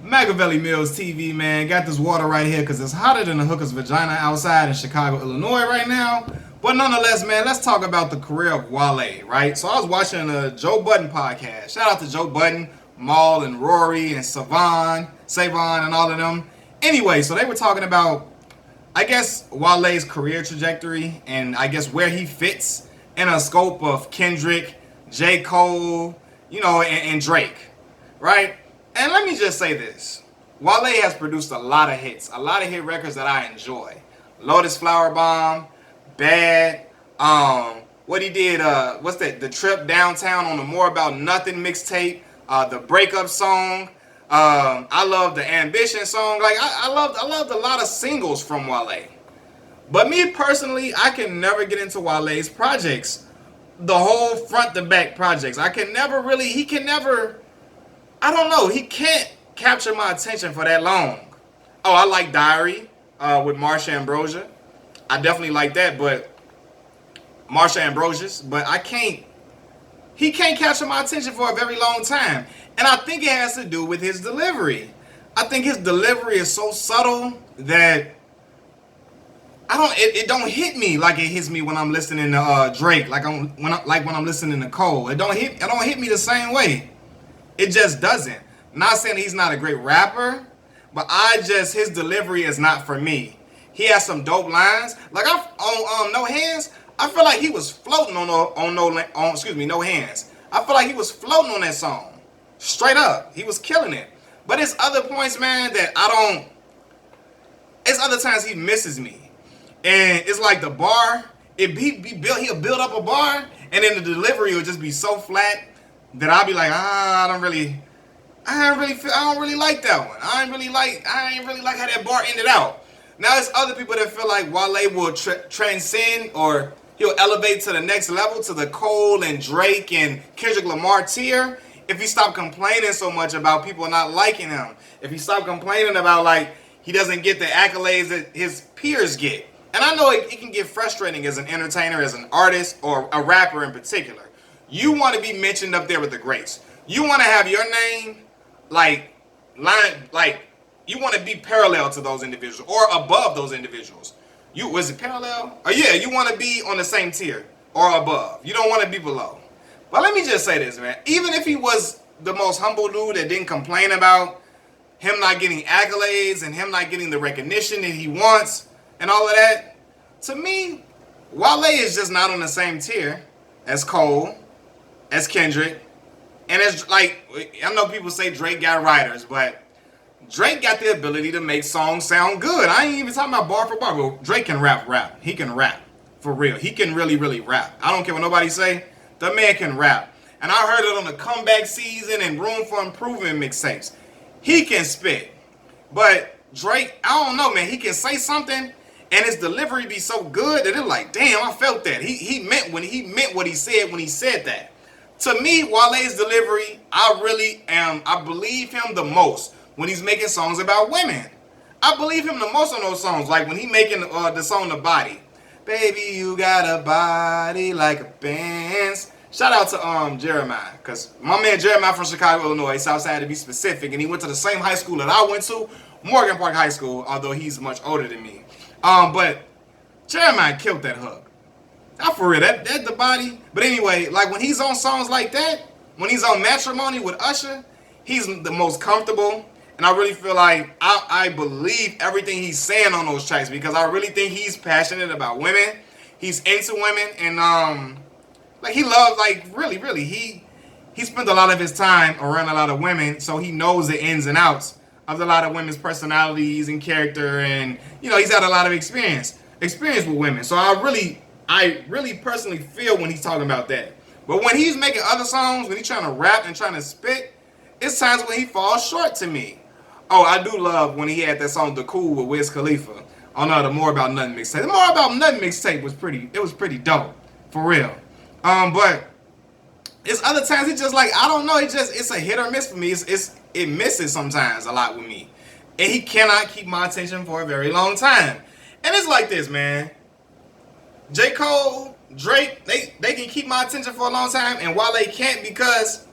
Machiavelli Mills TV, man. Got this water right here because it's hotter than a hooker's vagina outside in Chicago, Illinois right now. But nonetheless, man, let's talk about the career of Wale, right? So I was watching a Joe Budden podcast. Shout out to Joe Budden, Maul and Rory and Savon and all of them. Anyway, so they were talking about, I guess, Wale's career trajectory and I guess where he fits in a scope of Kendrick, J. Cole, and Drake, right? And let me just say this. Wale has produced a lot of hits, a lot of hit records that I enjoy. Lotus Flower Bomb, Bad, what he did, what's that, The Trip Downtown on the More About Nothing mixtape, the Breakup song, I love the Ambition song. Like, I loved a lot of singles from Wale. But me personally, I can never get into Wale's projects. The whole front to back projects. I don't know, he can't capture my attention for that long. Oh, I like Diary with Marsha Ambrosius. I definitely like that, but Marsha Ambrosius, but he can't capture my attention for a very long time. And I think it has to do with his delivery. I think his delivery is so subtle that it don't hit me like it hits me when I'm listening to Drake, when I'm listening to Cole. It don't hit me the same way. It just doesn't. Not saying he's not a great rapper, but his delivery is not for me. He has some dope lines. Like on No Hands, I feel like he was floating on No Hands. I feel like he was floating on that song. Straight up. He was killing it. But it's other points, man, that it's other times he misses me. And it's like the bar, he'll build up a bar, and then the delivery will just be so flat that I'll be like, I don't really like that one. I ain't really like how that bar ended out. Now there's other people that feel like Wale will transcend, or he'll elevate to the next level, to the Cole and Drake and Kendrick Lamar tier, if he stopped complaining so much about people not liking him. If he stopped complaining about, like, he doesn't get the accolades that his peers get. And I know it can get frustrating as an entertainer, as an artist, or a rapper in particular. You want to be mentioned up there with the greats. You want to have your name, you want to be parallel to those individuals or above those individuals. Was it parallel? Oh yeah, you want to be on the same tier or above. You don't want to be below. But let me just say this, man. Even if he was the most humble dude that didn't complain about him not getting accolades and him not getting the recognition that he wants and all of that, to me, Wale is just not on the same tier as Cole, as Kendrick, and as, like, I know people say Drake got writers, but Drake got the ability to make songs sound good. I ain't even talking about bar for bar, but Drake can rap. He can rap, for real. He can really, really rap. I don't care what nobody say. The man can rap. And I heard it on the Comeback Season and Room for Improvement mixtapes. He can spit. But Drake, I don't know, man. He can say something, and his delivery be so good that it's like, damn, I felt that. He meant what he said when he said that. To me, Wale's delivery, I believe him the most when he's making songs about women. I believe him the most on those songs, like when he making the song The Body. Baby, you got a body like a Benz. Shout out to Jeremiah, because my man Jeremiah from Chicago, Illinois, Southside to be specific, and he went to the same high school that I went to, Morgan Park High School, although he's much older than me. But Jeremiah killed that hook. Not for real, that The Body. But anyway, like when he's on songs like that, when he's on Matrimony with Usher, he's the most comfortable. And I really feel like I believe everything he's saying on those tracks, because I really think he's passionate about women. He's into women, and he loves, really, he spent a lot of his time around a lot of women, so he knows the ins and outs of a lot of women's personalities and character, and he's had a lot of experience with women. So I really personally feel when he's talking about that. But when he's making other songs, when he's trying to rap and trying to spit, it's times when he falls short to me. Oh, I do love when he had that song The Cool with Wiz Khalifa on the More About Nothing mixtape. The More About Nothing mixtape was pretty dope, for real. But it's other times it's just like, I don't know, it's a hit or miss for me. It misses sometimes a lot with me. And he cannot keep my attention for a very long time. And it's like this, man. J. Cole, Drake, they can keep my attention for a long time, and Wale can't, because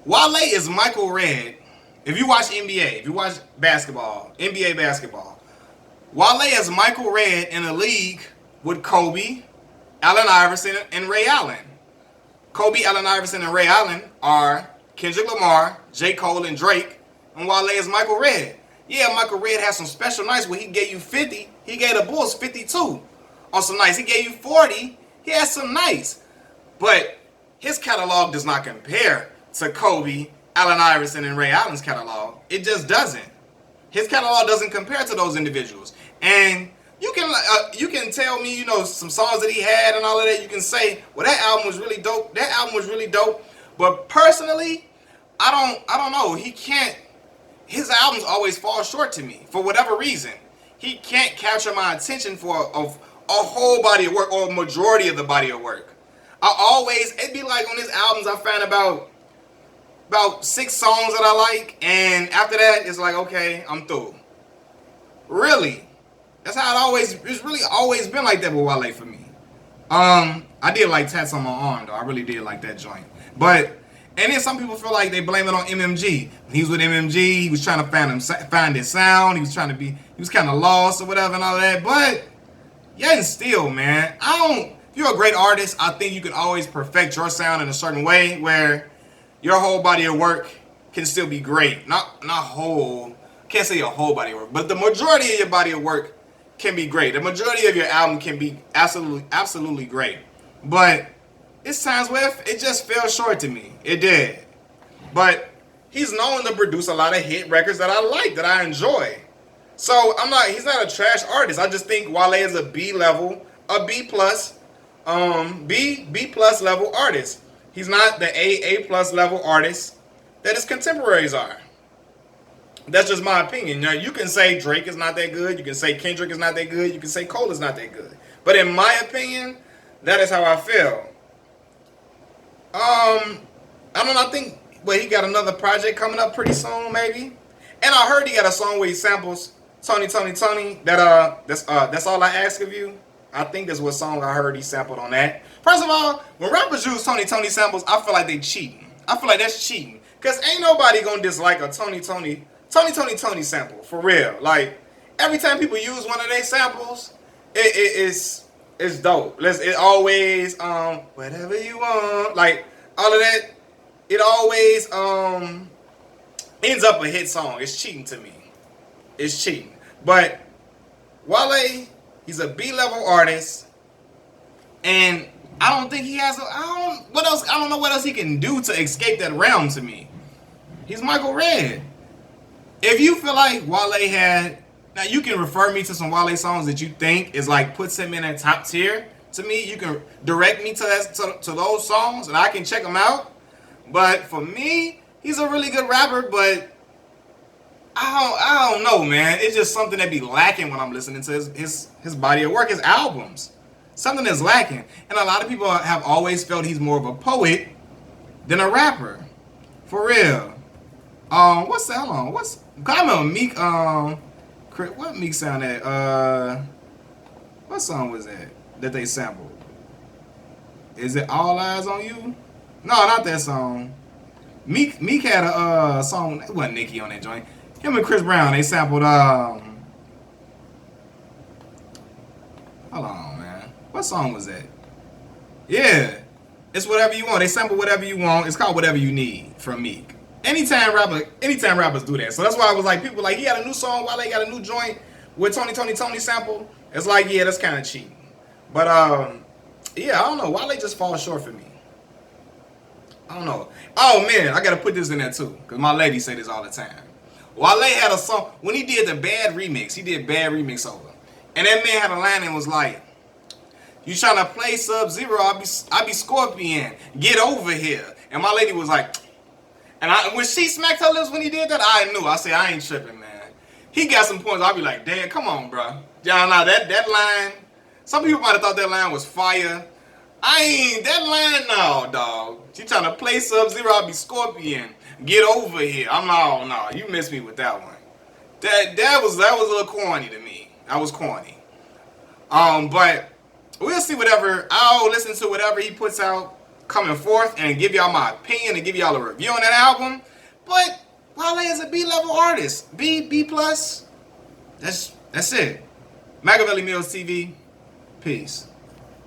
Wale is Michael Redd If you watch NBA, if you watch basketball, NBA basketball, Wale is Michael Redd in a league with Kobe, Allen Iverson, and Ray Allen. Kobe, Allen Iverson, and Ray Allen are Kendrick Lamar, J. Cole, and Drake, and Wale is Michael Redd. Yeah, Michael Redd had some special nights where he gave you 50. He gave the Bulls 52 on some nights. He gave you 40. He had some nights. But his catalog does not compare to Kobe, Allen Iverson, and Ray Allen's catalog. It just doesn't. His catalog doesn't compare to those individuals. And you can tell me, some songs that he had and all of that. You can say, well, that album was really dope. That album was really dope. But personally, I don't know. He can't. His albums always fall short to me for whatever reason. He can't capture my attention for a whole body of work or a majority of the body of work. It'd be like on his albums I find about 6 songs that I like, and after that it's like, okay, I'm through. Really, that's how it's really always been like that with Wale for me. I did like Tats on My Arm though. I really did like that joint, and then some people feel like they blame it on MMG. When he was with MMG, he was trying to find his sound. He was kind of lost or whatever and all that. But yeah, and still, man, if you're a great artist, I think you can always perfect your sound in a certain way where your whole body of work can still be great. Can't say your whole body of work, but the majority of your body of work can be great. The majority of your album can be absolutely great. But it's times where it just fell short to me. It did. But he's known to produce a lot of hit records that I like, that I enjoy. So he's not a trash artist. I just think Wale is a B level, a B plus level artist. He's not the A plus level artist that his contemporaries are. That's just my opinion. Now, you can say Drake is not that good. You can say Kendrick is not that good. You can say Cole is not that good. But in my opinion, that is how I feel. I don't know. I think he got another project coming up pretty soon, maybe. And I heard he got a song where he samples Tony. That's all I ask of you. I think that's what song I heard he sampled on that. First of all, when rappers use Tony samples, I feel like they cheating. I feel like that's cheating. Cause ain't nobody gonna dislike a Tony sample for real. Like every time people use one of their samples, it's dope. It always whatever you want, like all of that. It always ends up a hit song. It's cheating to me. It's cheating. But Wale, he's a B-level artist, and I don't think he has. I don't know what else he can do to escape that realm. To me, he's Michael Redd. If you feel like Wale now you can refer me to some Wale songs that you think is like puts him in that top tier. To me, you can direct me to those songs, and I can check them out. But for me, he's a really good rapper, but I don't know, man. It's just something that be lacking when I'm listening to his body of work, his albums. Something is lacking. And a lot of people have always felt he's more of a poet than a rapper. For real. What's that on? I remember Meek, what Meek sound at? What song was that they sampled? Is it All Eyes on You? No, not that song. Meek had a song. It wasn't Nicki on that joint. Him and Chris Brown, they sampled. Hold on, man. What song was that? Yeah, it's Whatever You Want. They sample Whatever You Want. It's called Whatever You Need from Meek. Anytime rappers do that. So that's why I was like, people like, he got a new song, Wale got a new joint with Tony sample. It's like, yeah, that's kind of cheap. But yeah, I don't know. Wale just falls short for me. I don't know. Oh man, I gotta put this in there too, cause my lady say this all the time. Wale had a song when he did the Bad remix. He did Bad remix over, and that man had a line and was like, "You trying to play Sub-Zero? I be Scorpion. Get over here." And my lady was like, and when she smacked her lips when he did that, I knew. I said, I ain't tripping, man. He got some points. I'll be like, damn, come on, bro. Y'all know that line. Some people might have thought that line was fire. That line, no, dog. She trying to play Sub-Zero, I'll be Scorpion. Get over here. No, you missed me with that one. That was a little corny to me. That was corny. But we'll see I'll listen to whatever he puts out coming forth and give y'all my opinion and give y'all a review on that album. But Wale is a B-level artist. B plus. That's it. Machiavelli Mills TV. Peace.